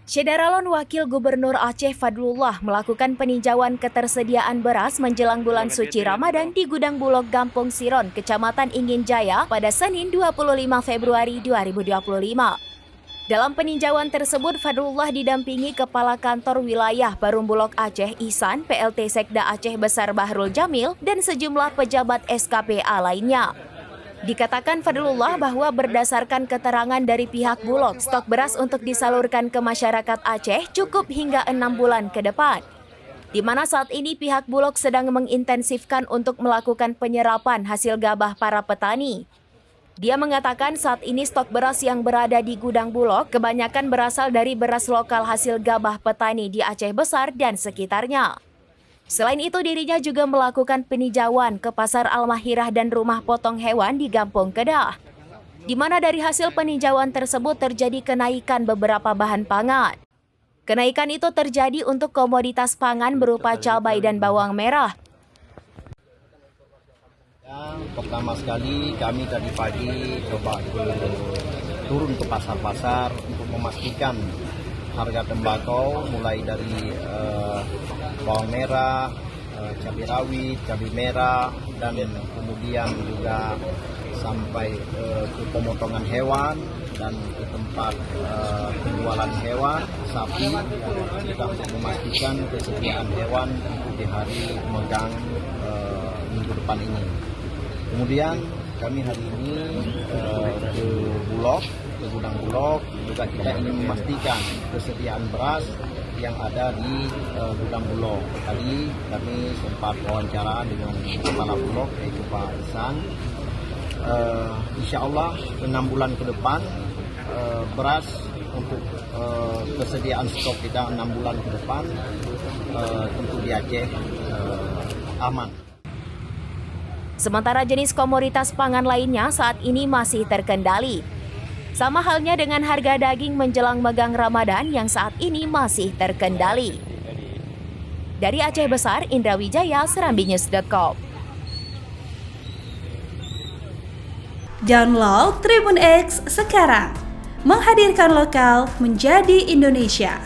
Syederalon Wakil Gubernur Aceh Fadlullah melakukan peninjauan ketersediaan beras menjelang bulan suci Ramadan di Gudang Bulog Gampung Siron, Kecamatan Ingin Jaya pada Senin 25 Februari 2025. Dalam peninjauan tersebut, Fadlullah didampingi Kepala Kantor Wilayah Perum Bulog Aceh Ihsan, PLT Sekda Aceh Besar Bahrul Jamil, dan sejumlah pejabat SKPA lainnya. Dikatakan Fadlullah bahwa berdasarkan keterangan dari pihak Bulog, stok beras untuk disalurkan ke masyarakat Aceh cukup hingga 6 bulan ke depan. Di mana saat ini pihak Bulog sedang mengintensifkan untuk melakukan penyerapan hasil gabah para petani. Dia mengatakan saat ini stok beras yang berada di gudang Bulog kebanyakan berasal dari beras lokal hasil gabah petani di Aceh Besar dan sekitarnya. Selain itu, dirinya juga melakukan peninjauan ke Pasar Al-Mahirah dan rumah potong hewan di Gampung Kedah, di mana dari hasil peninjauan tersebut terjadi kenaikan beberapa bahan pangan. Kenaikan itu terjadi untuk komoditas pangan berupa cabai dan bawang merah. Pertama sekali kami tadi pagi coba turun ke pasar-pasar untuk memastikan harga tembakau mulai dari bawang merah, cabai rawit, cabai merah, dan kemudian juga sampai ke pemotongan hewan dan ke tempat penjualan hewan, sapi, kita untuk memastikan kesediaan hewan untuk di hari megang minggu depan ini. Kemudian kami hari ini ke Bulog, ke gudang Bulog, juga kita ingin memastikan kesediaan beras yang ada di gudang Bulog. Tadi kami sempat wawancara dengan Kepala Bulog, yaitu Pak Ihsan. Insya Allah 6 bulan ke depan beras untuk kesediaan stok kita 6 bulan ke depan tentu di Aceh aman. Sementara jenis komoditas pangan lainnya saat ini masih terkendali. Sama halnya dengan harga daging menjelang megang Ramadan yang saat ini masih terkendali. Dari Aceh Besar, Indra Wijaya, serambinews.com. Download Tribun X sekarang, menghadirkan lokal menjadi Indonesia.